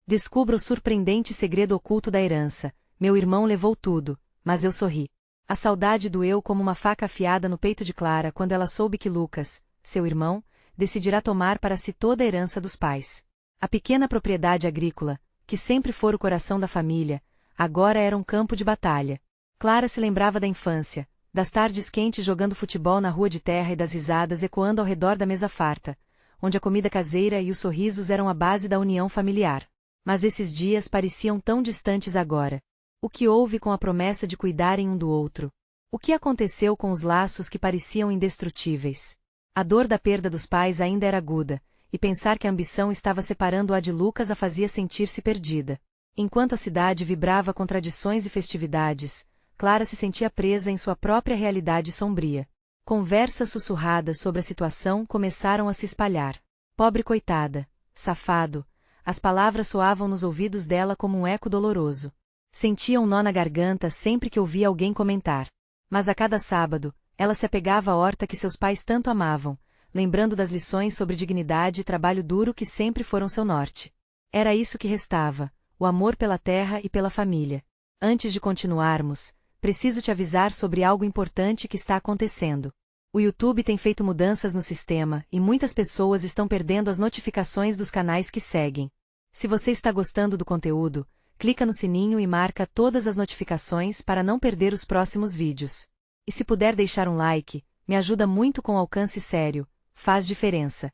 Descubra o surpreendente segredo oculto da herança. Meu irmão levou tudo, mas eu sorri. A saudade doeu como uma faca afiada no peito de Clara quando ela soube que Lucas, seu irmão, decidirá tomar para si toda a herança dos pais. A pequena propriedade agrícola, que sempre fora o coração da família, agora era um campo de batalha. Clara se lembrava da infância, das tardes quentes jogando futebol na rua de terra e das risadas ecoando ao redor da mesa farta, onde a comida caseira e os sorrisos eram a base da união familiar. Mas esses dias pareciam tão distantes agora. O que houve com a promessa de cuidarem um do outro? O que aconteceu com os laços que pareciam indestrutíveis? A dor da perda dos pais ainda era aguda, e pensar que a ambição estava separando-a de Lucas a fazia sentir-se perdida. Enquanto a cidade vibrava com tradições e festividades, Clara se sentia presa em sua própria realidade sombria. Conversas sussurradas sobre a situação começaram a se espalhar. Pobre coitada, safado, as palavras soavam nos ouvidos dela como um eco doloroso. Sentia um nó na garganta sempre que ouvia alguém comentar. Mas a cada sábado, ela se apegava à horta que seus pais tanto amavam, lembrando das lições sobre dignidade e trabalho duro que sempre foram seu norte. Era isso que restava, o amor pela terra e pela família. Antes de continuarmos, preciso te avisar sobre algo importante que está acontecendo. O YouTube tem feito mudanças no sistema e muitas pessoas estão perdendo as notificações dos canais que seguem. Se você está gostando do conteúdo, clica no sininho e marca todas as notificações para não perder os próximos vídeos. E se puder deixar um like, me ajuda muito com alcance sério, faz diferença.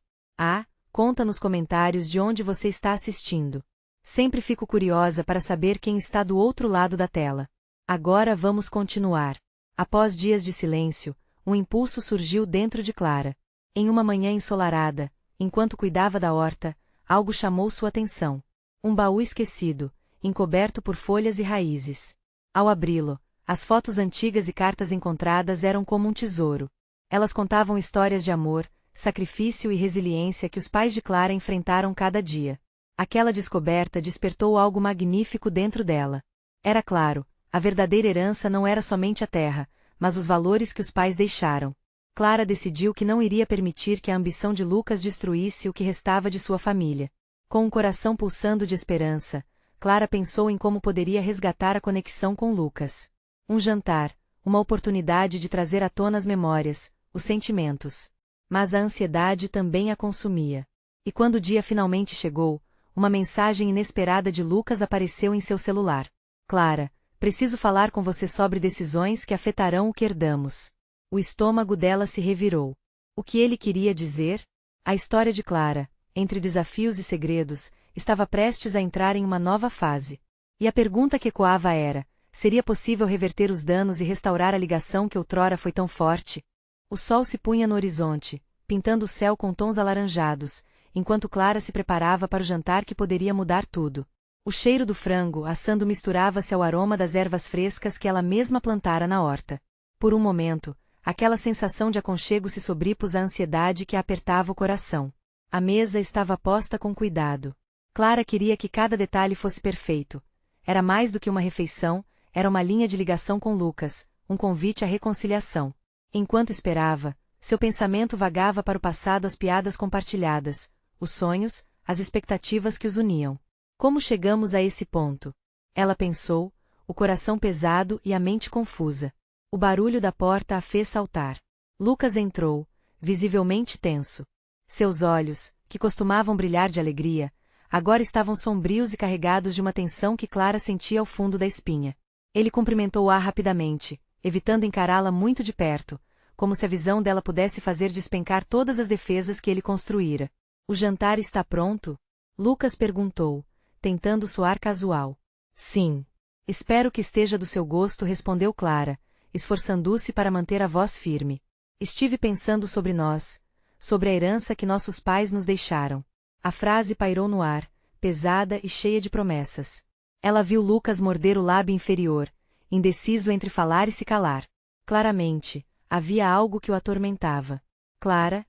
Conta nos comentários de onde você está assistindo. Sempre fico curiosa para saber quem está do outro lado da tela. Agora vamos continuar. Após dias de silêncio, um impulso surgiu dentro de Clara. Em uma manhã ensolarada, enquanto cuidava da horta, algo chamou sua atenção. Um baú esquecido, encoberto por folhas e raízes. Ao abri-lo, as fotos antigas e cartas encontradas eram como um tesouro. Elas contavam histórias de amor, sacrifício e resiliência que os pais de Clara enfrentaram cada dia. Aquela descoberta despertou algo magnífico dentro dela. Era claro, a verdadeira herança não era somente a terra, mas os valores que os pais deixaram. Clara decidiu que não iria permitir que a ambição de Lucas destruísse o que restava de sua família. Com um coração pulsando de esperança, Clara pensou em como poderia resgatar a conexão com Lucas. Um jantar, uma oportunidade de trazer à tona as memórias, os sentimentos. Mas a ansiedade também a consumia. E quando o dia finalmente chegou, uma mensagem inesperada de Lucas apareceu em seu celular. Clara, preciso falar com você sobre decisões que afetarão o que herdamos. O estômago dela se revirou. O que ele queria dizer? A história de Clara, entre desafios e segredos, estava prestes a entrar em uma nova fase. E a pergunta que ecoava era: seria possível reverter os danos e restaurar a ligação que outrora foi tão forte? O sol se punha no horizonte, pintando o céu com tons alaranjados, enquanto Clara se preparava para o jantar que poderia mudar tudo. O cheiro do frango assando misturava-se ao aroma das ervas frescas que ela mesma plantara na horta. Por um momento, aquela sensação de aconchego se sobrepôs à ansiedade que a apertava o coração. A mesa estava posta com cuidado. Clara queria que cada detalhe fosse perfeito. Era mais do que uma refeição, era uma linha de ligação com Lucas, um convite à reconciliação. Enquanto esperava, seu pensamento vagava para o passado, as piadas compartilhadas, os sonhos, as expectativas que os uniam. Como chegamos a esse ponto? Ela pensou, o coração pesado e a mente confusa. O barulho da porta a fez saltar. Lucas entrou, visivelmente tenso. Seus olhos, que costumavam brilhar de alegria, agora estavam sombrios e carregados de uma tensão que Clara sentia ao fundo da espinha. Ele cumprimentou-a rapidamente, evitando encará-la muito de perto, como se a visão dela pudesse fazer despencar todas as defesas que ele construíra. O jantar está pronto? Lucas perguntou, tentando soar casual. Sim. Espero que esteja do seu gosto, respondeu Clara, esforçando-se para manter a voz firme. Estive pensando sobre nós, sobre a herança que nossos pais nos deixaram. A frase pairou no ar, pesada e cheia de promessas. Ela viu Lucas morder o lábio inferior, indeciso entre falar e se calar. Claramente, havia algo que o atormentava. Clara,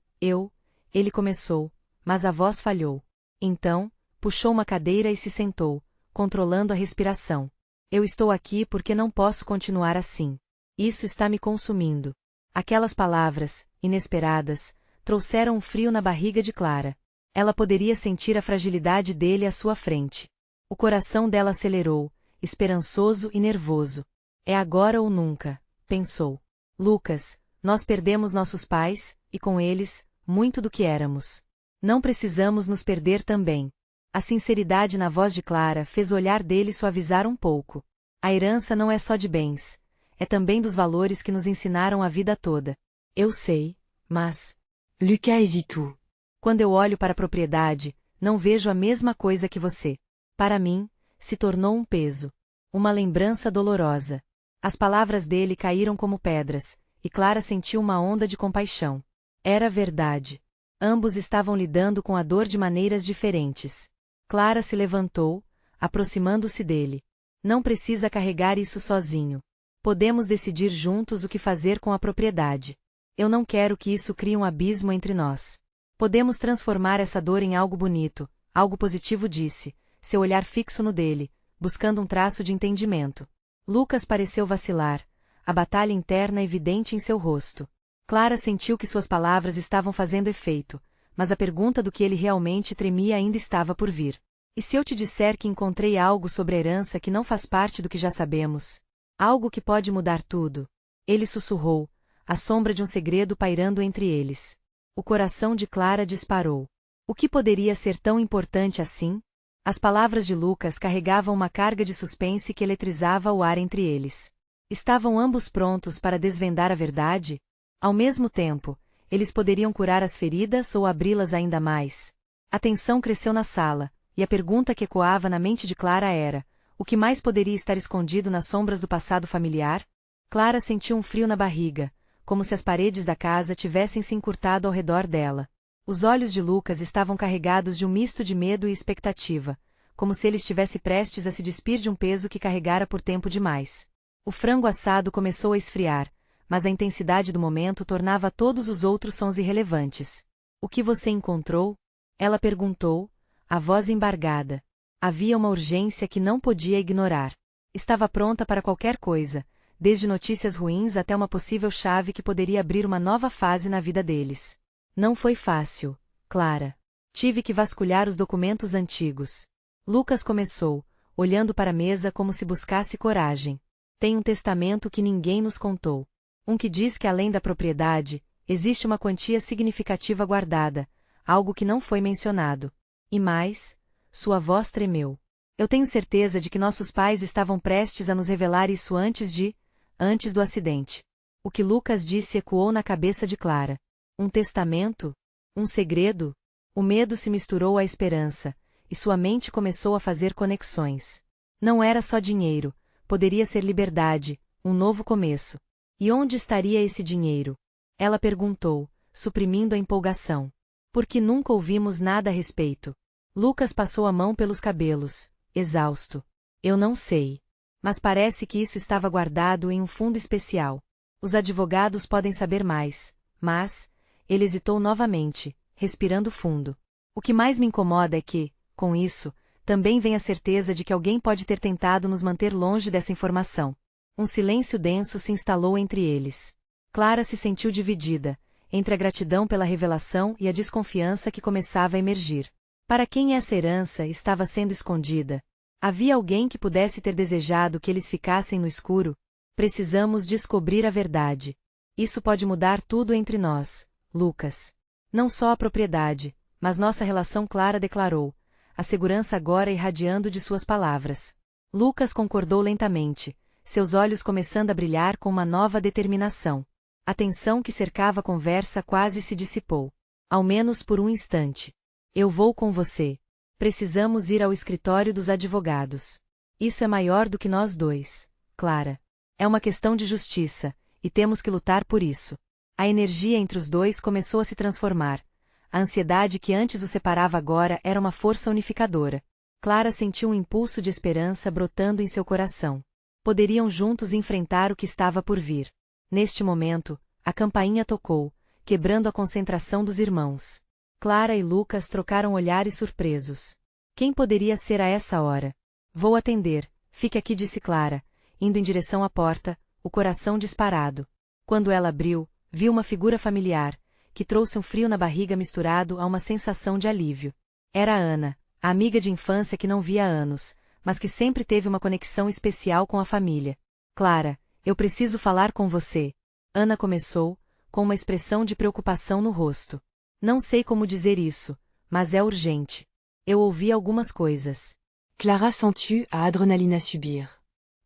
ele começou, mas a voz falhou. Então, puxou uma cadeira e se sentou, controlando a respiração. Eu estou aqui porque não posso continuar assim. Isso está me consumindo. Aquelas palavras, inesperadas, trouxeram um frio na barriga de Clara. Ela poderia sentir a fragilidade dele à sua frente. O coração dela acelerou, esperançoso e nervoso. É agora ou nunca, pensou. Lucas, nós perdemos nossos pais, e com eles, muito do que éramos. Não precisamos nos perder também. A sinceridade na voz de Clara fez o olhar dele suavizar um pouco. A herança não é só de bens. É também dos valores que nos ensinaram a vida toda. Eu sei, mas... Lucas e tu? Quando eu olho para a propriedade, não vejo a mesma coisa que você. Para mim, se tornou um peso. Uma lembrança dolorosa. As palavras dele caíram como pedras, e Clara sentiu uma onda de compaixão. Era verdade. Ambos estavam lidando com a dor de maneiras diferentes. Clara se levantou, aproximando-se dele. Não precisa carregar isso sozinho. Podemos decidir juntos o que fazer com a propriedade. Eu não quero que isso crie um abismo entre nós. Podemos transformar essa dor em algo bonito, algo positivo, disse, seu olhar fixo no dele, buscando um traço de entendimento. Lucas pareceu vacilar, a batalha interna evidente em seu rosto. Clara sentiu que suas palavras estavam fazendo efeito, mas a pergunta do que ele realmente temia ainda estava por vir. E se eu te disser que encontrei algo sobre a herança que não faz parte do que já sabemos? Algo que pode mudar tudo? Ele sussurrou, a sombra de um segredo pairando entre eles. O coração de Clara disparou. O que poderia ser tão importante assim? As palavras de Lucas carregavam uma carga de suspense que eletrizava o ar entre eles. Estavam ambos prontos para desvendar a verdade? Ao mesmo tempo, eles poderiam curar as feridas ou abri-las ainda mais. A tensão cresceu na sala, e a pergunta que ecoava na mente de Clara era: o que mais poderia estar escondido nas sombras do passado familiar? Clara sentiu um frio na barriga, como se as paredes da casa tivessem se encurtado ao redor dela. Os olhos de Lucas estavam carregados de um misto de medo e expectativa, como se ele estivesse prestes a se despir de um peso que carregara por tempo demais. O frango assado começou a esfriar, mas a intensidade do momento tornava todos os outros sons irrelevantes. O que você encontrou? Ela perguntou, a voz embargada. Havia uma urgência que não podia ignorar. Estava pronta para qualquer coisa, desde notícias ruins até uma possível chave que poderia abrir uma nova fase na vida deles. Não foi fácil, Clara. Tive que vasculhar os documentos antigos. Lucas começou, olhando para a mesa como se buscasse coragem. Tem um testamento que ninguém nos contou. Um que diz que além da propriedade, existe uma quantia significativa guardada, algo que não foi mencionado. E mais, sua voz tremeu. Eu tenho certeza de que nossos pais estavam prestes a nos revelar isso antes do acidente. O que Lucas disse ecoou na cabeça de Clara. Um testamento? Um segredo? O medo se misturou à esperança, e sua mente começou a fazer conexões. Não era só dinheiro, poderia ser liberdade, um novo começo. E onde estaria esse dinheiro? Ela perguntou, suprimindo a empolgação. Porque nunca ouvimos nada a respeito. Lucas passou a mão pelos cabelos, exausto. Eu não sei. Mas parece que isso estava guardado em um fundo especial. Os advogados podem saber mais, mas... Ele hesitou novamente, respirando fundo. O que mais me incomoda é que, com isso, também vem a certeza de que alguém pode ter tentado nos manter longe dessa informação. Um silêncio denso se instalou entre eles. Clara se sentiu dividida, entre a gratidão pela revelação e a desconfiança que começava a emergir. Para quem essa herança estava sendo escondida? Havia alguém que pudesse ter desejado que eles ficassem no escuro? Precisamos descobrir a verdade. Isso pode mudar tudo entre nós, Lucas. Não só a propriedade, mas nossa relação, Clara declarou, a segurança agora irradiando de suas palavras. Lucas concordou lentamente, seus olhos começando a brilhar com uma nova determinação. A tensão que cercava a conversa quase se dissipou. Ao menos por um instante. Eu vou com você. Precisamos ir ao escritório dos advogados. Isso é maior do que nós dois, Clara. É uma questão de justiça, e temos que lutar por isso. A energia entre os dois começou a se transformar. A ansiedade que antes os separava agora era uma força unificadora. Clara sentiu um impulso de esperança brotando em seu coração. Poderiam juntos enfrentar o que estava por vir. Neste momento, a campainha tocou, quebrando a concentração dos irmãos. Clara e Lucas trocaram olhares surpresos. Quem poderia ser a essa hora? Vou atender, fique aqui, disse Clara, indo em direção à porta, o coração disparado. Quando ela abriu, viu uma figura familiar, que trouxe um frio na barriga misturado a uma sensação de alívio. Era Ana, a amiga de infância que não via há anos, mas que sempre teve uma conexão especial com a família. Clara, eu preciso falar com você. Ana começou, com uma expressão de preocupação no rosto. Não sei como dizer isso, mas é urgente. Eu ouvi algumas coisas. Clara sentit a adrénaline à subir.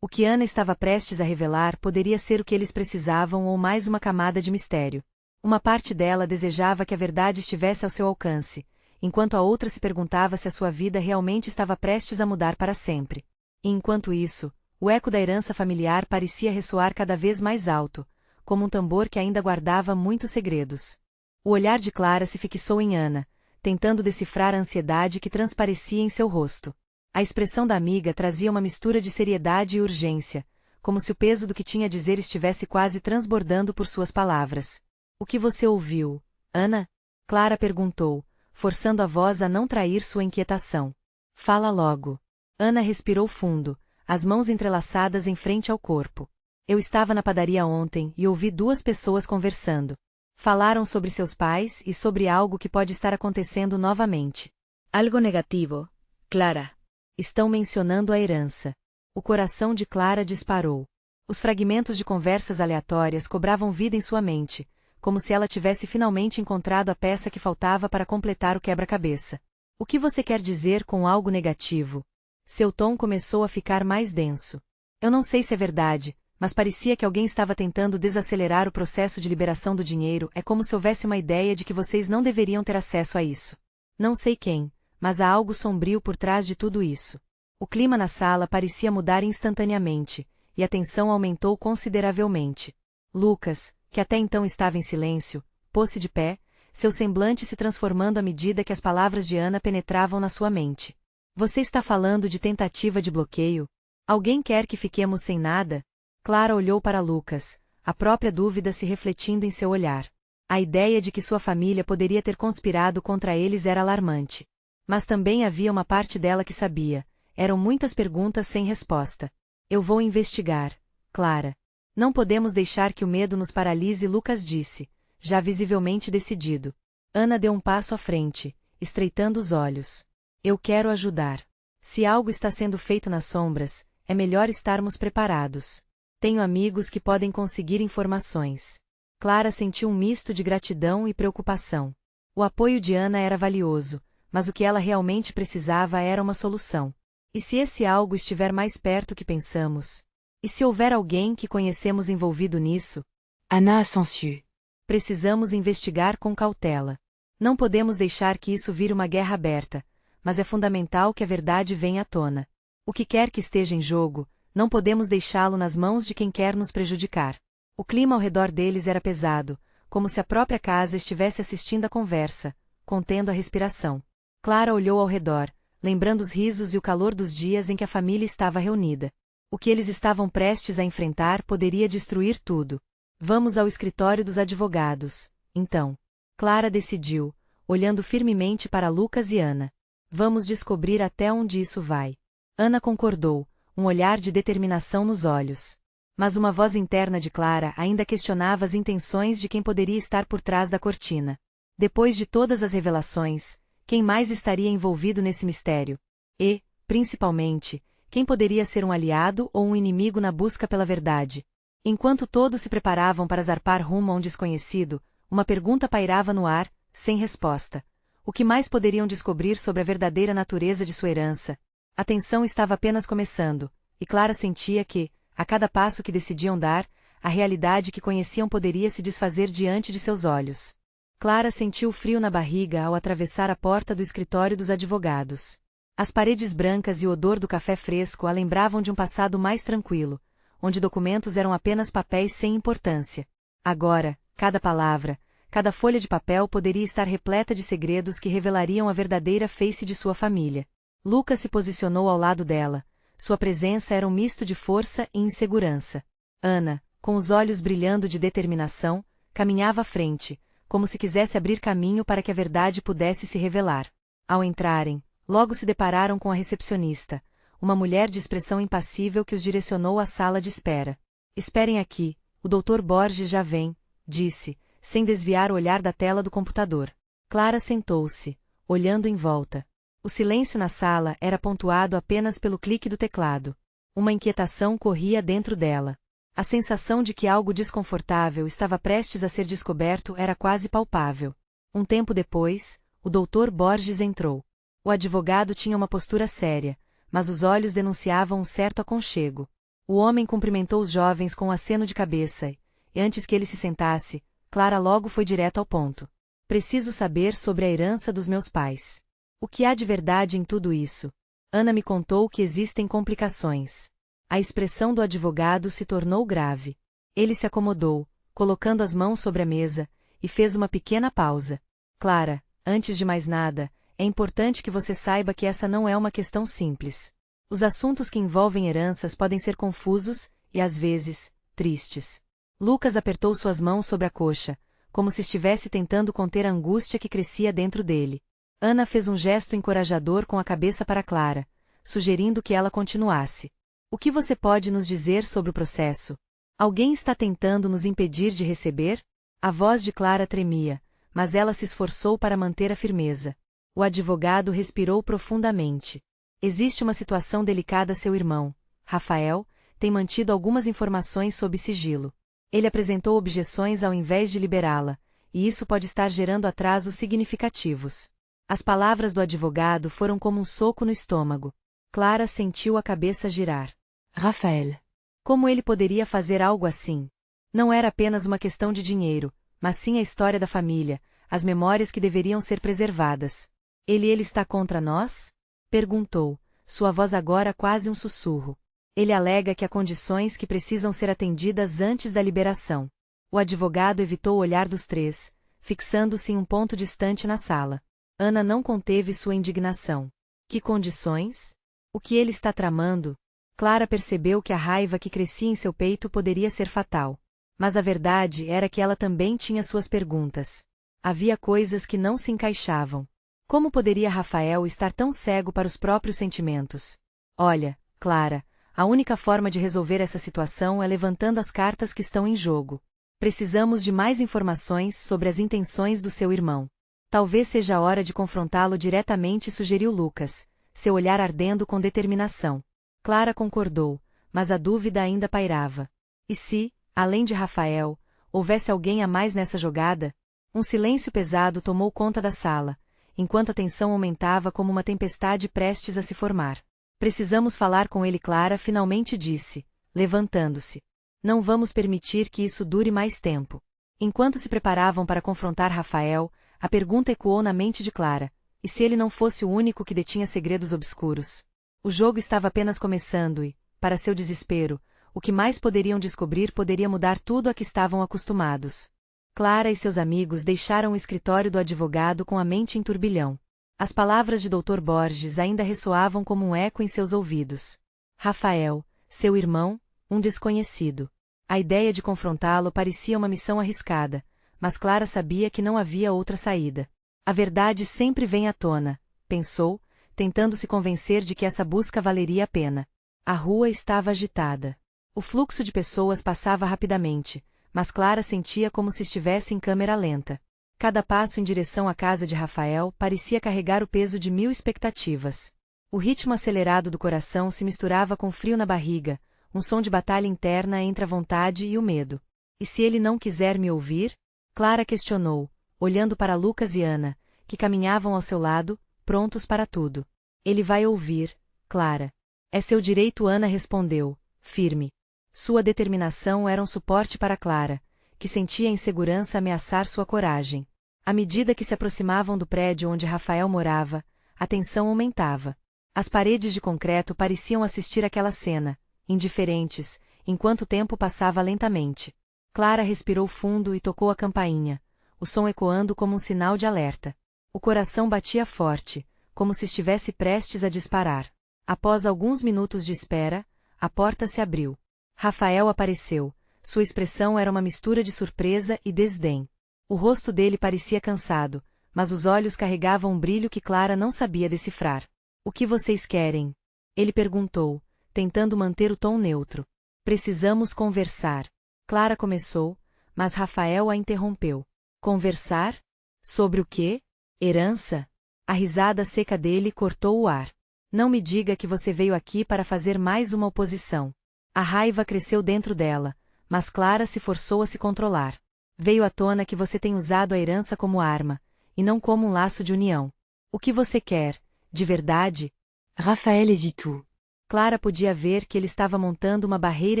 O que Ana estava prestes a revelar poderia ser o que eles precisavam ou mais uma camada de mistério. Uma parte dela desejava que a verdade estivesse ao seu alcance, enquanto a outra se perguntava se a sua vida realmente estava prestes a mudar para sempre. E enquanto isso, o eco da herança familiar parecia ressoar cada vez mais alto, como um tambor que ainda guardava muitos segredos. O olhar de Clara se fixou em Ana, tentando decifrar a ansiedade que transparecia em seu rosto. A expressão da amiga trazia uma mistura de seriedade e urgência, como se o peso do que tinha a dizer estivesse quase transbordando por suas palavras. O que você ouviu, Ana? Clara perguntou, forçando a voz a não trair sua inquietação. Fala logo. Ana respirou fundo, as mãos entrelaçadas em frente ao corpo. Eu estava na padaria ontem e ouvi duas pessoas conversando. Falaram sobre seus pais e sobre algo que pode estar acontecendo novamente. Algo negativo, Clara. Estão mencionando a herança. O coração de Clara disparou. Os fragmentos de conversas aleatórias cobravam vida em sua mente, como se ela tivesse finalmente encontrado a peça que faltava para completar o quebra-cabeça. O que você quer dizer com algo negativo? Seu tom começou a ficar mais denso. Eu não sei se é verdade, mas parecia que alguém estava tentando desacelerar o processo de liberação do dinheiro. É como se houvesse uma ideia de que vocês não deveriam ter acesso a isso. Não sei quem, mas há algo sombrio por trás de tudo isso. O clima na sala parecia mudar instantaneamente, e a tensão aumentou consideravelmente. Lucas, que até então estava em silêncio, pôs-se de pé, seu semblante se transformando à medida que as palavras de Ana penetravam na sua mente. Você está falando de tentativa de bloqueio? Alguém quer que fiquemos sem nada? Clara olhou para Lucas, a própria dúvida se refletindo em seu olhar. A ideia de que sua família poderia ter conspirado contra eles era alarmante. Mas também havia uma parte dela que sabia. Eram muitas perguntas sem resposta. Eu vou investigar, Clara. Não podemos deixar que o medo nos paralise, Lucas disse, já visivelmente decidido. Ana deu um passo à frente, estreitando os olhos. Eu quero ajudar. Se algo está sendo feito nas sombras, é melhor estarmos preparados. Tenho amigos que podem conseguir informações. Clara sentiu um misto de gratidão e preocupação. O apoio de Ana era valioso, mas o que ela realmente precisava era uma solução. E se esse algo estiver mais perto que pensamos? E se houver alguém que conhecemos envolvido nisso? Ana assentit. Precisamos investigar com cautela. Não podemos deixar que isso vire uma guerra aberta, mas é fundamental que a verdade venha à tona. O que quer que esteja em jogo, não podemos deixá-lo nas mãos de quem quer nos prejudicar. O clima ao redor deles era pesado, como se a própria casa estivesse assistindo à conversa, contendo a respiração. Clara olhou ao redor, lembrando os risos e o calor dos dias em que a família estava reunida. O que eles estavam prestes a enfrentar poderia destruir tudo. Vamos ao escritório dos advogados, então. Clara decidiu, olhando firmemente para Lucas e Ana. Vamos descobrir até onde isso vai. Ana concordou, um olhar de determinação nos olhos. Mas uma voz interna de Clara ainda questionava as intenções de quem poderia estar por trás da cortina. Depois de todas as revelações, quem mais estaria envolvido nesse mistério? E, principalmente, quem poderia ser um aliado ou um inimigo na busca pela verdade? Enquanto todos se preparavam para zarpar rumo a um desconhecido, uma pergunta pairava no ar, sem resposta. O que mais poderiam descobrir sobre a verdadeira natureza de sua herança? A tensão estava apenas começando, e Clara sentia que, a cada passo que decidiam dar, a realidade que conheciam poderia se desfazer diante de seus olhos. Clara sentiu frio na barriga ao atravessar a porta do escritório dos advogados. As paredes brancas e o odor do café fresco a lembravam de um passado mais tranquilo, onde documentos eram apenas papéis sem importância. Agora, cada palavra, cada folha de papel poderia estar repleta de segredos que revelariam a verdadeira face de sua família. Lucas se posicionou ao lado dela. Sua presença era um misto de força e insegurança. Ana, com os olhos brilhando de determinação, caminhava à frente, como se quisesse abrir caminho para que a verdade pudesse se revelar. Ao entrarem, logo se depararam com a recepcionista, uma mulher de expressão impassível que os direcionou à sala de espera. Esperem aqui, o Dr. Borges já vem, disse, sem desviar o olhar da tela do computador. Clara sentou-se, olhando em volta. O silêncio na sala era pontuado apenas pelo clique do teclado. Uma inquietação corria dentro dela. A sensação de que algo desconfortável estava prestes a ser descoberto era quase palpável. Um tempo depois, o Dr. Borges entrou. O advogado tinha uma postura séria, mas os olhos denunciavam um certo aconchego. O homem cumprimentou os jovens com um aceno de cabeça e, antes que ele se sentasse, Clara logo foi direto ao ponto. Preciso saber sobre a herança dos meus pais. O que há de verdade em tudo isso? Ana me contou que existem complicações. A expressão do advogado se tornou grave. Ele se acomodou, colocando as mãos sobre a mesa, e fez uma pequena pausa. Clara, antes de mais nada, é importante que você saiba que essa não é uma questão simples. Os assuntos que envolvem heranças podem ser confusos e, às vezes, tristes. Lucas apertou suas mãos sobre a coxa, como se estivesse tentando conter a angústia que crescia dentro dele. Ana fez um gesto encorajador com a cabeça para Clara, sugerindo que ela continuasse. O que você pode nos dizer sobre o processo? Alguém está tentando nos impedir de receber? A voz de Clara tremia, mas ela se esforçou para manter a firmeza. O advogado respirou profundamente. Existe uma situação delicada. Seu irmão, Rafael, tem mantido algumas informações sob sigilo. Ele apresentou objeções ao invés de liberá-la, e isso pode estar gerando atrasos significativos. As palavras do advogado foram como um soco no estômago. Clara sentiu a cabeça girar. Raphaël. Como ele poderia fazer algo assim? Não era apenas uma questão de dinheiro, mas sim a história da família, as memórias que deveriam ser preservadas. Ele está contra nós? Perguntou, sua voz agora quase um sussurro. Ele alega que há condições que precisam ser atendidas antes da liberação. O advogado evitou o olhar dos três, fixando-se em um ponto distante na sala. Ana não conteve sua indignação. Que condições? O que ele está tramando? Clara percebeu que a raiva que crescia em seu peito poderia ser fatal. Mas a verdade era que ela também tinha suas perguntas. Havia coisas que não se encaixavam. Como poderia Rafael estar tão cego para os próprios sentimentos? Olha, Clara, a única forma de resolver essa situação é levantando as cartas que estão em jogo. Precisamos de mais informações sobre as intenções do seu irmão. Talvez seja a hora de confrontá-lo diretamente, sugeriu Lucas, seu olhar ardendo com determinação. Clara concordou, mas a dúvida ainda pairava. E se, além de Rafael, houvesse alguém a mais nessa jogada? Um silêncio pesado tomou conta da sala, enquanto a tensão aumentava como uma tempestade prestes a se formar. Precisamos falar com ele, Clara finalmente disse, levantando-se. Não vamos permitir que isso dure mais tempo. Enquanto se preparavam para confrontar Rafael, a pergunta ecoou na mente de Clara, e se ele não fosse o único que detinha segredos obscuros? O jogo estava apenas começando e, para seu desespero, o que mais poderiam descobrir poderia mudar tudo a que estavam acostumados. Clara e seus amigos deixaram o escritório do advogado com a mente em turbilhão. As palavras de Dr. Borges ainda ressoavam como um eco em seus ouvidos. Rafael, seu irmão, um desconhecido. A ideia de confrontá-lo parecia uma missão arriscada, mas Clara sabia que não havia outra saída. A verdade sempre vem à tona, pensou, tentando se convencer de que essa busca valeria a pena. A rua estava agitada. O fluxo de pessoas passava rapidamente, mas Clara sentia como se estivesse em câmera lenta. Cada passo em direção à casa de Rafael parecia carregar o peso de 1000 expectativas. O ritmo acelerado do coração se misturava com frio na barriga, um som de batalha interna entre a vontade e o medo. E se ele não quiser me ouvir? Clara questionou, olhando para Lucas e Ana, que caminhavam ao seu lado, prontos para tudo. Ele vai ouvir, Clara. É seu direito, Ana respondeu, firme. Sua determinação era um suporte para Clara, que sentia a insegurança ameaçar sua coragem. À medida que se aproximavam do prédio onde Rafael morava, a tensão aumentava. As paredes de concreto pareciam assistir àquela cena, indiferentes, enquanto o tempo passava lentamente. Clara respirou fundo e tocou a campainha, o som ecoando como um sinal de alerta. O coração batia forte, como se estivesse prestes a disparar. Após alguns minutos de espera, a porta se abriu. Rafael apareceu. Sua expressão era uma mistura de surpresa e desdém. O rosto dele parecia cansado, mas os olhos carregavam um brilho que Clara não sabia decifrar. O que vocês querem? Ele perguntou, tentando manter o tom neutro. Precisamos conversar. Clara começou, mas Rafael a interrompeu. Conversar? Sobre o quê? Herança? A risada seca dele cortou o ar. Não me diga que você veio aqui para fazer mais uma oposição. A raiva cresceu dentro dela, mas Clara se forçou a se controlar. Veio à tona que você tem usado a herança como arma, e não como um laço de união. O que você quer, de verdade? Raphaël hésitou. Clara podia ver que ele estava montando uma barreira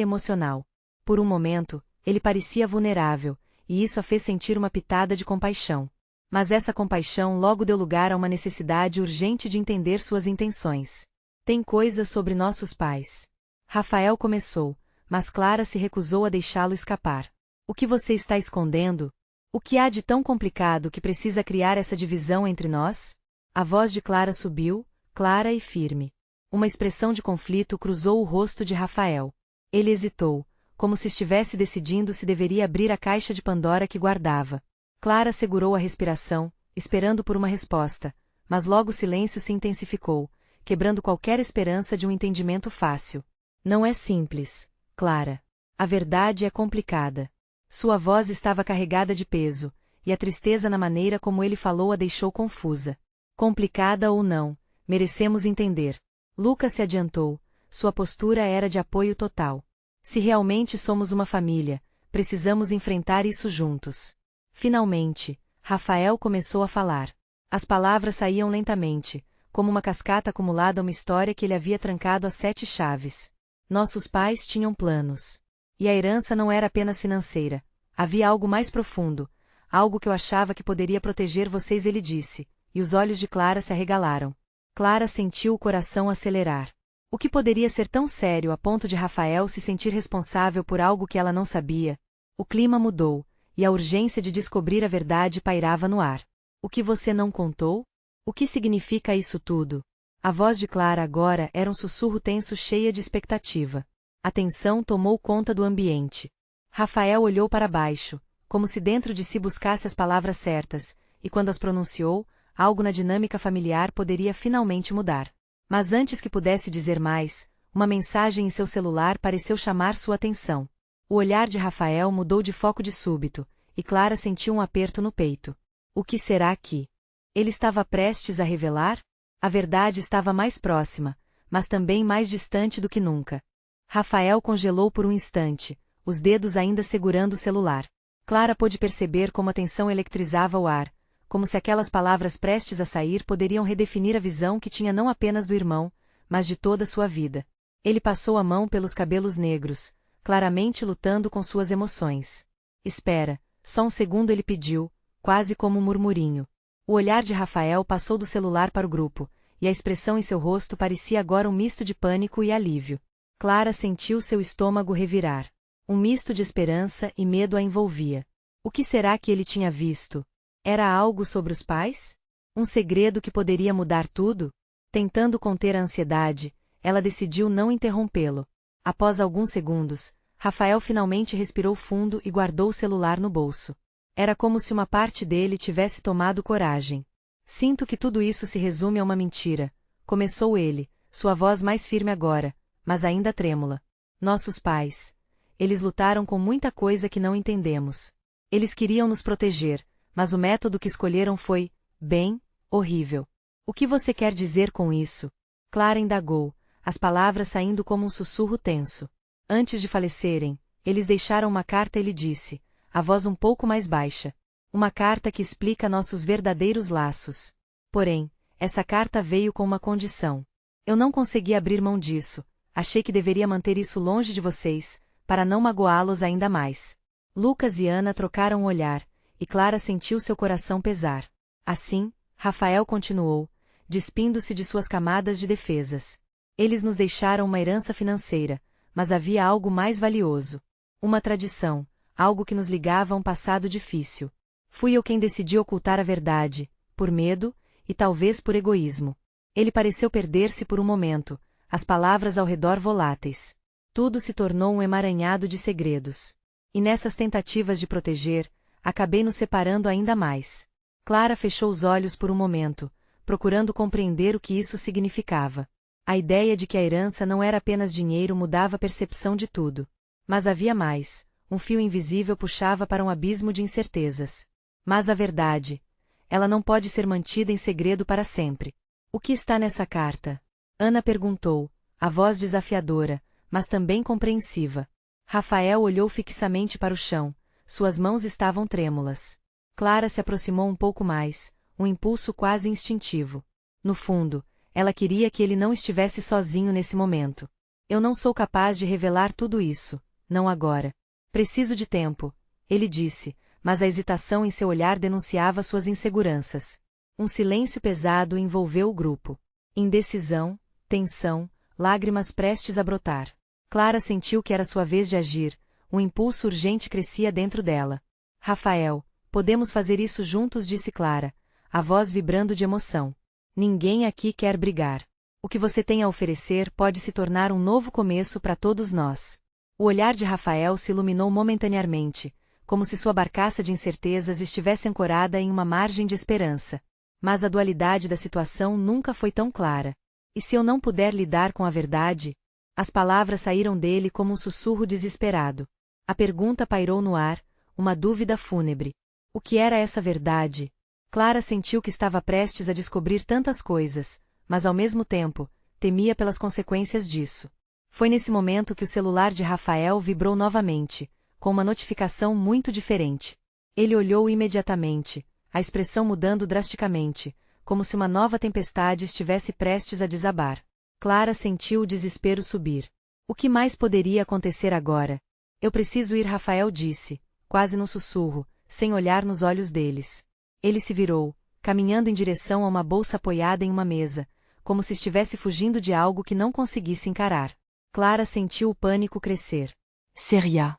emocional. Por um momento, ele parecia vulnerável, e isso a fez sentir uma pitada de compaixão. Mas essa compaixão logo deu lugar a uma necessidade urgente de entender suas intenções. Tem coisas sobre nossos pais. Rafael começou, mas Clara se recusou a deixá-lo escapar. O que você está escondendo? O que há de tão complicado que precisa criar essa divisão entre nós? A voz de Clara subiu, clara e firme. Uma expressão de conflito cruzou o rosto de Rafael. Ele hesitou, como se estivesse decidindo se deveria abrir a caixa de Pandora que guardava. Clara segurou a respiração, esperando por uma resposta, mas logo o silêncio se intensificou, quebrando qualquer esperança de um entendimento fácil. Não é simples, Clara. A verdade é complicada. Sua voz estava carregada de peso, e a tristeza na maneira como ele falou a deixou confusa. Complicada ou não, merecemos entender. Lucas se adiantou, sua postura era de apoio total. Se realmente somos uma família, precisamos enfrentar isso juntos. Finalmente, Rafael começou a falar. As palavras saíam lentamente, como uma cascata acumulada a uma história que ele havia trancado a 7 chaves. Nossos pais tinham planos. E a herança não era apenas financeira. Havia algo mais profundo, algo que eu achava que poderia proteger vocês, ele disse, e os olhos de Clara se arregalaram. Clara sentiu o coração acelerar. O que poderia ser tão sério a ponto de Rafael se sentir responsável por algo que ela não sabia? O clima mudou, e a urgência de descobrir a verdade pairava no ar. O que você não contou? O que significa isso tudo? A voz de Clara agora era um sussurro tenso, cheia de expectativa. A tensão tomou conta do ambiente. Rafael olhou para baixo, como se dentro de si buscasse as palavras certas, e quando as pronunciou, algo na dinâmica familiar poderia finalmente mudar. Mas antes que pudesse dizer mais, uma mensagem em seu celular pareceu chamar sua atenção. O olhar de Rafael mudou de foco de súbito, e Clara sentiu um aperto no peito. O que será que ele estava prestes a revelar? A verdade estava mais próxima, mas também mais distante do que nunca. Rafael congelou por um instante, os dedos ainda segurando o celular. Clara pôde perceber como a tensão eletrizava o ar, como se aquelas palavras prestes a sair poderiam redefinir a visão que tinha não apenas do irmão, mas de toda sua vida. Ele passou a mão pelos cabelos negros, claramente lutando com suas emoções. Espera, só um segundo, ele pediu, quase como um murmurinho. O olhar de Rafael passou do celular para o grupo, e a expressão em seu rosto parecia agora um misto de pânico e alívio. Clara sentiu seu estômago revirar. Um misto de esperança e medo a envolvia. O que será que ele tinha visto? Era algo sobre os pais? Um segredo que poderia mudar tudo? Tentando conter a ansiedade, ela decidiu não interrompê-lo. Após alguns segundos, Rafael finalmente respirou fundo e guardou o celular no bolso. Era como se uma parte dele tivesse tomado coragem. Sinto que tudo isso se resume a uma mentira, começou ele, sua voz mais firme agora, mas ainda trêmula. Nossos pais. Eles lutaram com muita coisa que não entendemos. Eles queriam nos proteger, mas o método que escolheram foi, bem, horrível. O que você quer dizer com isso? Clara indagou, as palavras saindo como um sussurro tenso. Antes de falecerem, eles deixaram uma carta, ele disse, a voz um pouco mais baixa. Uma carta que explica nossos verdadeiros laços. Porém, essa carta veio com uma condição. Eu não consegui abrir mão disso, achei que deveria manter isso longe de vocês, para não magoá-los ainda mais. Lucas e Ana trocaram um olhar, e Clara sentiu seu coração pesar. Assim, Rafael continuou, despindo-se de suas camadas de defesas. Eles nos deixaram uma herança financeira, mas havia algo mais valioso. Uma tradição, algo que nos ligava a um passado difícil. Fui eu quem decidi ocultar a verdade, por medo, e talvez por egoísmo. Ele pareceu perder-se por um momento, as palavras ao redor voláteis. Tudo se tornou um emaranhado de segredos. E nessas tentativas de proteger, acabei nos separando ainda mais. Clara fechou os olhos por um momento, procurando compreender o que isso significava. A ideia de que a herança não era apenas dinheiro mudava a percepção de tudo. Mas havia mais, um fio invisível puxava para um abismo de incertezas. Mas a verdade, ela não pode ser mantida em segredo para sempre. O que está nessa carta? Ana perguntou, a voz desafiadora, mas também compreensiva. Rafael olhou fixamente para o chão, suas mãos estavam trêmulas. Clara se aproximou um pouco mais, um impulso quase instintivo. No fundo, ela queria que ele não estivesse sozinho nesse momento. Eu não sou capaz de revelar tudo isso, não agora. Preciso de tempo, ele disse, mas a hesitação em seu olhar denunciava suas inseguranças. Um silêncio pesado envolveu o grupo. Indecisão, tensão, lágrimas prestes a brotar. Clara sentiu que era sua vez de agir, um impulso urgente crescia dentro dela. Rafael, podemos fazer isso juntos, disse Clara, a voz vibrando de emoção. Ninguém aqui quer brigar. O que você tem a oferecer pode se tornar um novo começo para todos nós. O olhar de Rafael se iluminou momentaneamente, como se sua barcaça de incertezas estivesse ancorada em uma margem de esperança. Mas a dualidade da situação nunca foi tão clara. E se eu não puder lidar com a verdade? As palavras saíram dele como um sussurro desesperado. A pergunta pairou no ar, uma dúvida fúnebre. O que era essa verdade? Clara sentiu que estava prestes a descobrir tantas coisas, mas ao mesmo tempo, temia pelas consequências disso. Foi nesse momento que o celular de Rafael vibrou novamente, com uma notificação muito diferente. Ele olhou imediatamente, a expressão mudando drasticamente, como se uma nova tempestade estivesse prestes a desabar. Clara sentiu o desespero subir. O que mais poderia acontecer agora? Eu preciso ir, Rafael disse, quase num sussurro, sem olhar nos olhos deles. Ele se virou, caminhando em direção a uma bolsa apoiada em uma mesa, como se estivesse fugindo de algo que não conseguisse encarar. Clara sentiu o pânico crescer. Seria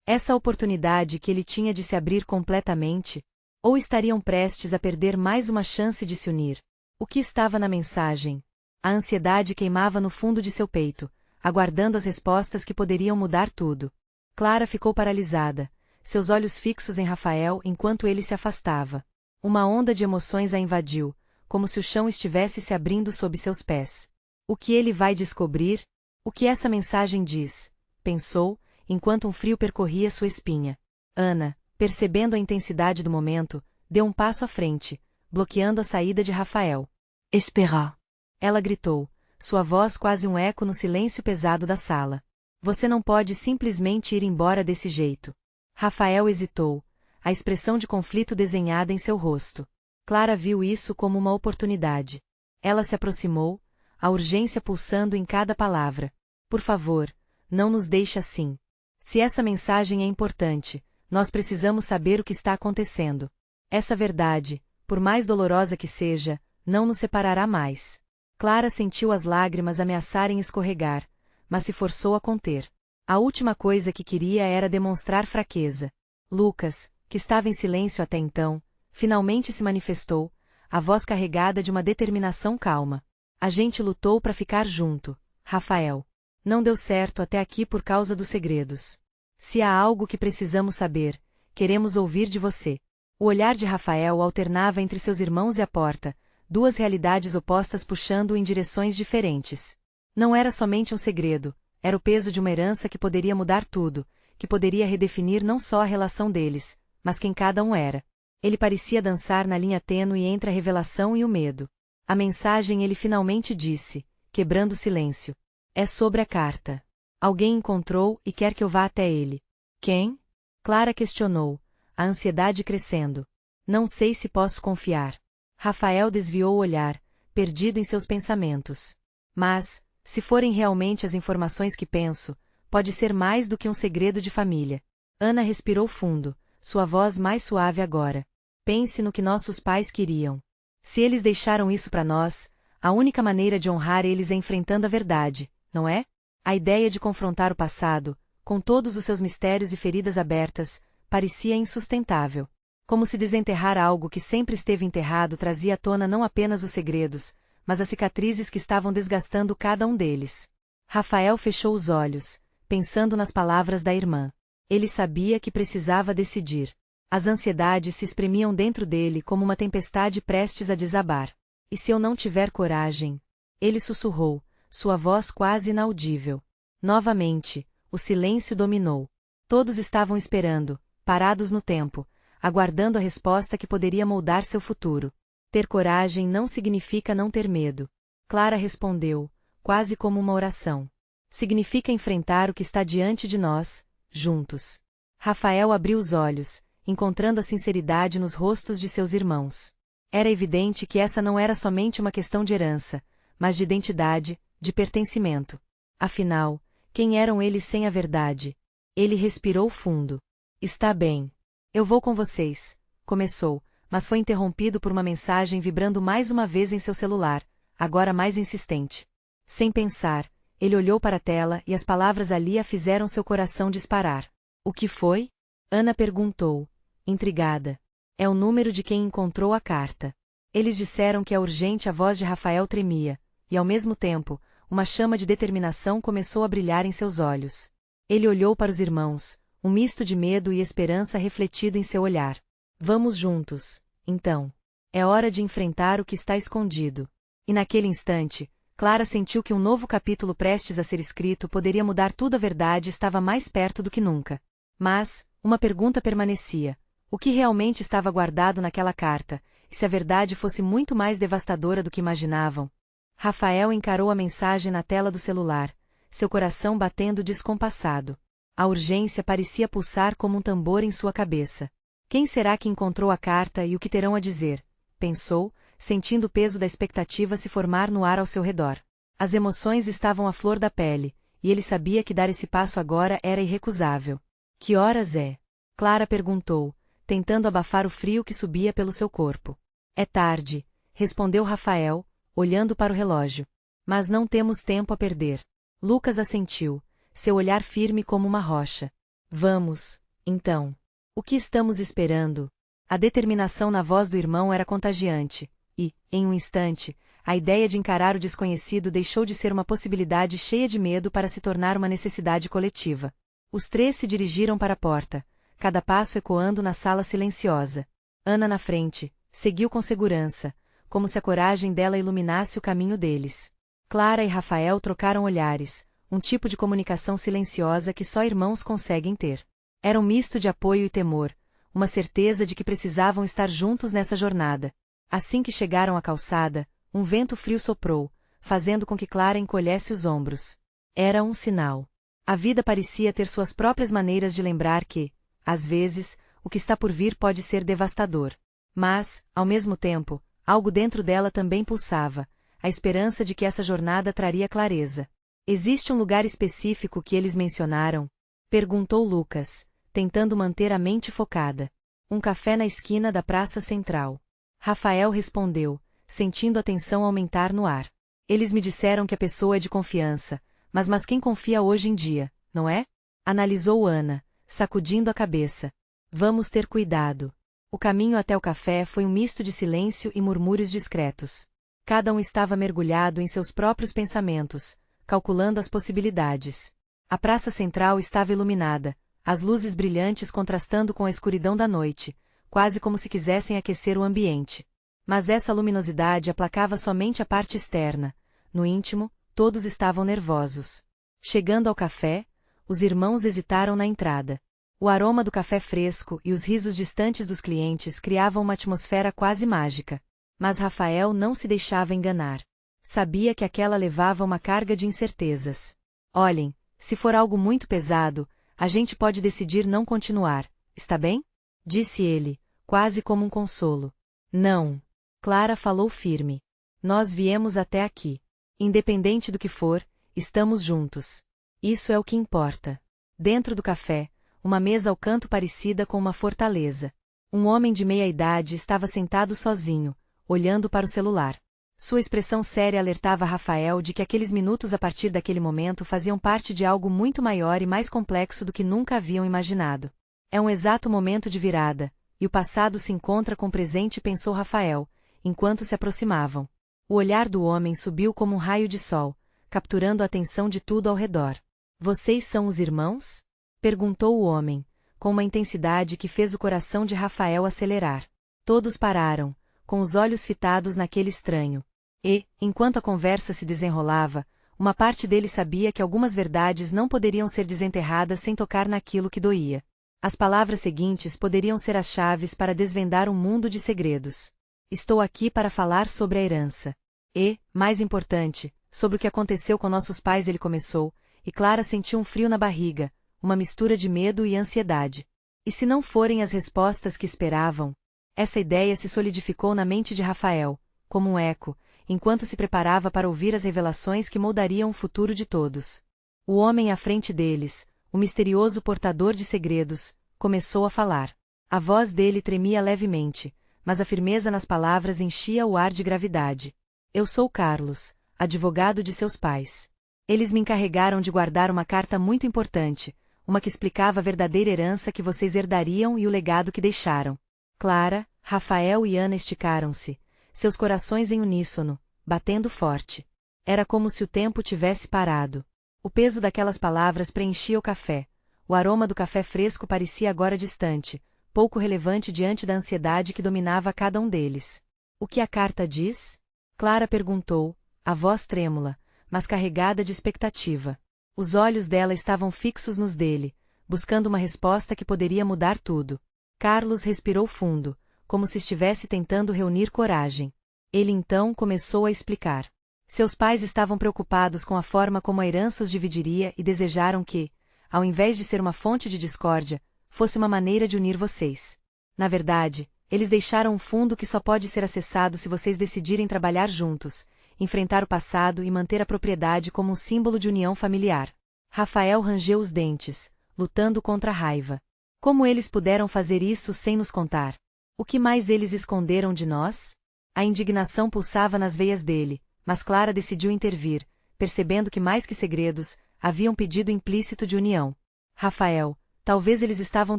essa oportunidade que ele tinha de se abrir completamente? Ou estariam prestes a perder mais uma chance de se unir? O que estava na mensagem? A ansiedade queimava no fundo de seu peito, aguardando as respostas que poderiam mudar tudo. Clara ficou paralisada, seus olhos fixos em Rafael enquanto ele se afastava. Uma onda de emoções a invadiu, como se o chão estivesse se abrindo sob seus pés. O que ele vai descobrir? O que essa mensagem diz? Pensou, enquanto um frio percorria sua espinha. Ana, percebendo a intensidade do momento, deu um passo à frente, bloqueando a saída de Rafael. Espera. Ela gritou, sua voz quase um eco no silêncio pesado da sala. Você não pode simplesmente ir embora desse jeito. Rafael hesitou, a expressão de conflito desenhada em seu rosto. Clara viu isso como uma oportunidade. Ela se aproximou, a urgência pulsando em cada palavra. Por favor, não nos deixe assim. Se essa mensagem é importante, nós precisamos saber o que está acontecendo. Essa verdade, por mais dolorosa que seja, não nos separará mais. Clara sentiu as lágrimas ameaçarem escorregar, mas se forçou a conter. A última coisa que queria era demonstrar fraqueza. Lucas, que estava em silêncio até então, finalmente se manifestou, a voz carregada de uma determinação calma. A gente lutou para ficar junto, Rafael. Não deu certo até aqui por causa dos segredos. Se há algo que precisamos saber, queremos ouvir de você. O olhar de Rafael alternava entre seus irmãos e a porta, duas realidades opostas puxando-o em direções diferentes. Não era somente um segredo, era o peso de uma herança que poderia mudar tudo, que poderia redefinir não só a relação deles, mas quem cada um era. Ele parecia dançar na linha tênue entre a revelação e o medo. A mensagem ele finalmente disse, quebrando o silêncio. É sobre a carta. Alguém encontrou e quer que eu vá até ele. Quem? Clara questionou, a ansiedade crescendo. Não sei se posso confiar. Rafael desviou o olhar, perdido em seus pensamentos. Mas, se forem realmente as informações que penso, pode ser mais do que um segredo de família. Ana respirou fundo, sua voz mais suave agora. Pense no que nossos pais queriam. Se eles deixaram isso para nós, a única maneira de honrar eles é enfrentando a verdade, não é? A ideia de confrontar o passado, com todos os seus mistérios e feridas abertas, parecia insustentável. Como se desenterrar algo que sempre esteve enterrado trazia à tona não apenas os segredos, mas as cicatrizes que estavam desgastando cada um deles. Rafael fechou os olhos, pensando nas palavras da irmã. Ele sabia que precisava decidir. As ansiedades se espremiam dentro dele como uma tempestade prestes a desabar. E se eu não tiver coragem? Ele sussurrou, sua voz quase inaudível. Novamente, o silêncio dominou. Todos estavam esperando, parados no tempo, aguardando a resposta que poderia moldar seu futuro. Ter coragem não significa não ter medo. Clara respondeu, quase como uma oração. Significa enfrentar o que está diante de nós, juntos. Rafael abriu os olhos, encontrando a sinceridade nos rostos de seus irmãos. Era evidente que essa não era somente uma questão de herança, mas de identidade, de pertencimento. Afinal, quem eram eles sem a verdade? Ele respirou fundo. Está bem. Eu vou com vocês, começou, mas foi interrompido por uma mensagem vibrando mais uma vez em seu celular, agora mais insistente. Sem pensar, ele olhou para a tela e as palavras ali a fizeram seu coração disparar. O que foi? Ana perguntou, intrigada. É o número de quem encontrou a carta. Eles disseram que é urgente. A voz de Rafael tremia, e ao mesmo tempo, uma chama de determinação começou a brilhar em seus olhos. Ele olhou para os irmãos, um misto de medo e esperança refletido em seu olhar. Vamos juntos, então. É hora de enfrentar o que está escondido. E naquele instante, Clara sentiu que um novo capítulo prestes a ser escrito poderia mudar tudo. A verdade estava mais perto do que nunca. Mas, uma pergunta permanecia. O que realmente estava guardado naquela carta, e se a verdade fosse muito mais devastadora do que imaginavam? Rafael encarou a mensagem na tela do celular, seu coração batendo descompassado. A urgência parecia pulsar como um tambor em sua cabeça. Quem será que encontrou a carta e o que terão a dizer? Pensou, sentindo o peso da expectativa se formar no ar ao seu redor. As emoções estavam à flor da pele, e ele sabia que dar esse passo agora era irrecusável. Que horas é? Clara perguntou, tentando abafar o frio que subia pelo seu corpo. É tarde, respondeu Rafael, olhando para o relógio. Mas não temos tempo a perder. Lucas assentiu, seu olhar firme como uma rocha. Vamos, então. O que estamos esperando? A determinação na voz do irmão era contagiante, e, em um instante, a ideia de encarar o desconhecido deixou de ser uma possibilidade cheia de medo para se tornar uma necessidade coletiva. Os três se dirigiram para a porta, cada passo ecoando na sala silenciosa. Ana na frente, seguiu com segurança, como se a coragem dela iluminasse o caminho deles. Clara e Rafael trocaram olhares, um tipo de comunicação silenciosa que só irmãos conseguem ter. Era um misto de apoio e temor, uma certeza de que precisavam estar juntos nessa jornada. Assim que chegaram à calçada, um vento frio soprou, fazendo com que Clara encolhesse os ombros. Era um sinal. A vida parecia ter suas próprias maneiras de lembrar que, às vezes, o que está por vir pode ser devastador. Mas, ao mesmo tempo, algo dentro dela também pulsava, a esperança de que essa jornada traria clareza. Existe um lugar específico que eles mencionaram? Perguntou Lucas, tentando manter a mente focada. Um café na esquina da praça central. Rafael respondeu, sentindo a tensão aumentar no ar. Eles me disseram que a pessoa é de confiança, mas quem confia hoje em dia, não é? Analisou Ana, sacudindo a cabeça. Vamos ter cuidado. O caminho até o café foi um misto de silêncio e murmúrios discretos. Cada um estava mergulhado em seus próprios pensamentos, calculando as possibilidades. A praça central estava iluminada, as luzes brilhantes contrastando com a escuridão da noite, quase como se quisessem aquecer o ambiente. Mas essa luminosidade aplacava somente a parte externa. No íntimo, todos estavam nervosos. Chegando ao café, os irmãos hesitaram na entrada. O aroma do café fresco e os risos distantes dos clientes criavam uma atmosfera quase mágica. Mas Rafael não se deixava enganar. Sabia que aquela levava uma carga de incertezas. Olhem, se for algo muito pesado, a gente pode decidir não continuar, está bem? Disse ele, quase como um consolo. Não. Clara falou firme. Nós viemos até aqui. Independente do que for, estamos juntos. Isso é o que importa. Dentro do café, uma mesa ao canto parecida com uma fortaleza. Um homem de meia idade estava sentado sozinho, olhando para o celular. Sua expressão séria alertava Rafael de que aqueles minutos a partir daquele momento faziam parte de algo muito maior e mais complexo do que nunca haviam imaginado. É um exato momento de virada, e o passado se encontra com o presente, pensou Rafael, enquanto se aproximavam. O olhar do homem subiu como um raio de sol, capturando a atenção de tudo ao redor. Vocês são os irmãos? Perguntou o homem, com uma intensidade que fez o coração de Rafael acelerar. Todos pararam, com os olhos fitados naquele estranho. E, enquanto a conversa se desenrolava, uma parte dele sabia que algumas verdades não poderiam ser desenterradas sem tocar naquilo que doía. As palavras seguintes poderiam ser as chaves para desvendar um mundo de segredos. Estou aqui para falar sobre a herança. E, mais importante, sobre o que aconteceu com nossos pais. Ele começou, e Clara sentiu um frio na barriga, uma mistura de medo e ansiedade. E se não forem as respostas que esperavam? Essa ideia se solidificou na mente de Rafael, como um eco, enquanto se preparava para ouvir as revelações que moldariam o futuro de todos. O homem à frente deles, o misterioso portador de segredos, começou a falar. A voz dele tremia levemente, mas a firmeza nas palavras enchia o ar de gravidade. Eu sou Carlos, advogado de seus pais. Eles me encarregaram de guardar uma carta muito importante, uma que explicava a verdadeira herança que vocês herdariam e o legado que deixaram. Clara, Rafael e Ana esticaram-se, seus corações em uníssono, batendo forte. Era como se o tempo tivesse parado. O peso daquelas palavras preenchia o café. O aroma do café fresco parecia agora distante, pouco relevante diante da ansiedade que dominava cada um deles. O que a carta diz? Clara perguntou, a voz trêmula, mas carregada de expectativa. Os olhos dela estavam fixos nos dele, buscando uma resposta que poderia mudar tudo. Carlos respirou fundo, como se estivesse tentando reunir coragem. Ele então começou a explicar. Seus pais estavam preocupados com a forma como a herança os dividiria e desejaram que, ao invés de ser uma fonte de discórdia, fosse uma maneira de unir vocês. Na verdade, eles deixaram um fundo que só pode ser acessado se vocês decidirem trabalhar juntos, enfrentar o passado e manter a propriedade como um símbolo de união familiar. Rafael rangeu os dentes, lutando contra a raiva. Como eles puderam fazer isso sem nos contar? O que mais eles esconderam de nós? A indignação pulsava nas veias dele, mas Clara decidiu intervir, percebendo que mais que segredos, havia um pedido implícito de união. Rafael, talvez eles estavam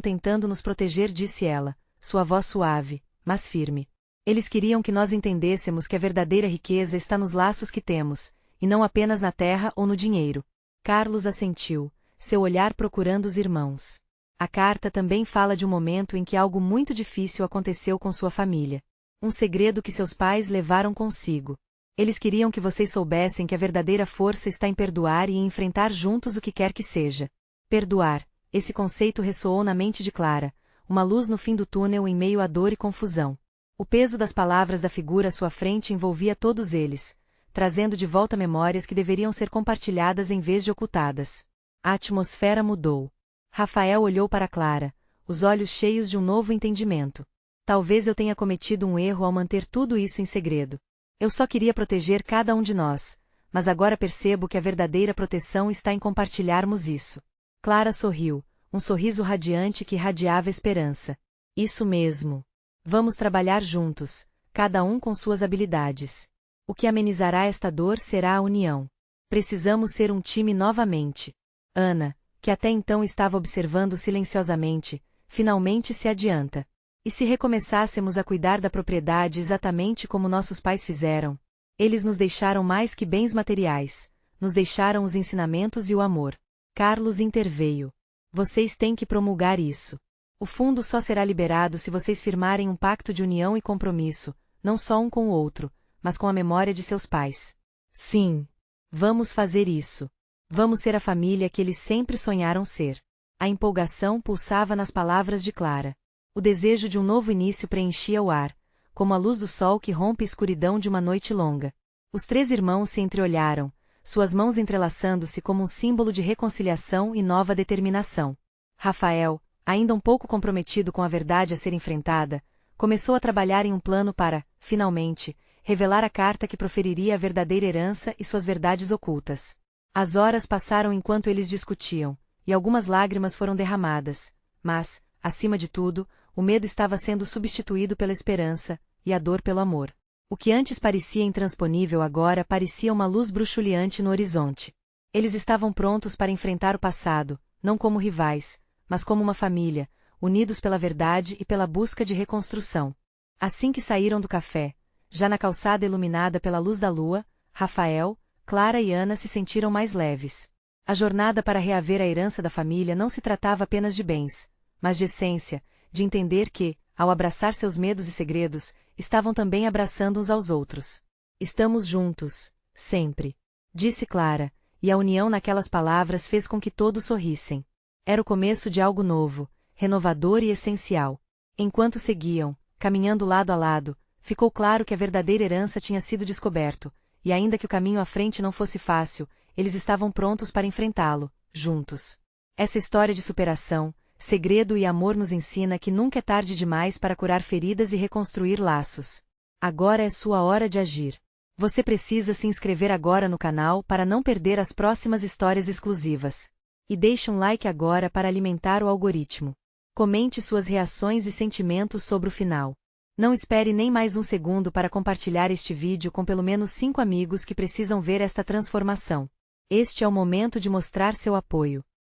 tentando nos proteger, disse ela, sua voz suave, mas firme. Eles queriam que nós entendêssemos que a verdadeira riqueza está nos laços que temos, e não apenas na terra ou no dinheiro. Carlos assentiu, seu olhar procurando os irmãos. A carta também fala de um momento em que algo muito difícil aconteceu com sua família. Um segredo que seus pais levaram consigo. Eles queriam que vocês soubessem que a verdadeira força está em perdoar e em enfrentar juntos o que quer que seja. Perdoar, esse conceito ressoou na mente de Clara, uma luz no fim do túnel em meio à dor e confusão. O peso das palavras da figura à sua frente envolvia todos eles, trazendo de volta memórias que deveriam ser compartilhadas em vez de ocultadas. A atmosfera mudou. Rafael olhou para Clara, os olhos cheios de um novo entendimento. Talvez eu tenha cometido um erro ao manter tudo isso em segredo. Eu só queria proteger cada um de nós, mas agora percebo que a verdadeira proteção está em compartilharmos isso. Clara sorriu, um sorriso radiante que irradiava esperança. Isso mesmo. Vamos trabalhar juntos, cada um com suas habilidades. O que amenizará esta dor será a união. Precisamos ser um time novamente. Ana, que até então estava observando silenciosamente, finalmente se adianta. E se recomeçássemos a cuidar da propriedade exatamente como nossos pais fizeram? Eles nos deixaram mais que bens materiais, nos deixaram os ensinamentos e o amor. Carlos interveio. Vocês têm que promulgar isso. O fundo só será liberado se vocês firmarem um pacto de união e compromisso, não só um com o outro, mas com a memória de seus pais. Sim. Vamos fazer isso. Vamos ser a família que eles sempre sonharam ser. A empolgação pulsava nas palavras de Clara. O desejo de um novo início preenchia o ar, como a luz do sol que rompe a escuridão de uma noite longa. Os três irmãos se entreolharam, suas mãos entrelaçando-se como um símbolo de reconciliação e nova determinação. Rafael, ainda um pouco comprometido com a verdade a ser enfrentada, começou a trabalhar em um plano para, finalmente, revelar a carta que proferiria a verdadeira herança e suas verdades ocultas. As horas passaram enquanto eles discutiam, e algumas lágrimas foram derramadas, mas, acima de tudo, o medo estava sendo substituído pela esperança, e a dor pelo amor. O que antes parecia intransponível agora parecia uma luz bruxuleante no horizonte. Eles estavam prontos para enfrentar o passado, não como rivais, mas como uma família, unidos pela verdade e pela busca de reconstrução. Assim que saíram do café, já na calçada iluminada pela luz da lua, Rafael, Clara e Ana se sentiram mais leves. A jornada para reaver a herança da família não se tratava apenas de bens, mas de essência, de entender que, ao abraçar seus medos e segredos, estavam também abraçando uns aos outros. Estamos juntos, sempre, disse Clara, e a união naquelas palavras fez com que todos sorrissem. Era o começo de algo novo, renovador e essencial. Enquanto seguiam, caminhando lado a lado, ficou claro que a verdadeira herança tinha sido descoberto, e ainda que o caminho à frente não fosse fácil, eles estavam prontos para enfrentá-lo, juntos. Essa história de superação, segredo e amor nos ensina que nunca é tarde demais para curar feridas e reconstruir laços. Agora é sua hora de agir. Você precisa se inscrever agora no canal para não perder as próximas histórias exclusivas. E deixe um like agora para alimentar o algoritmo. Comente suas reações e sentimentos sobre o final. Não espere nem mais um segundo para compartilhar este vídeo com pelo menos 5 amigos que precisam ver esta transformação. Este é o momento de mostrar seu apoio.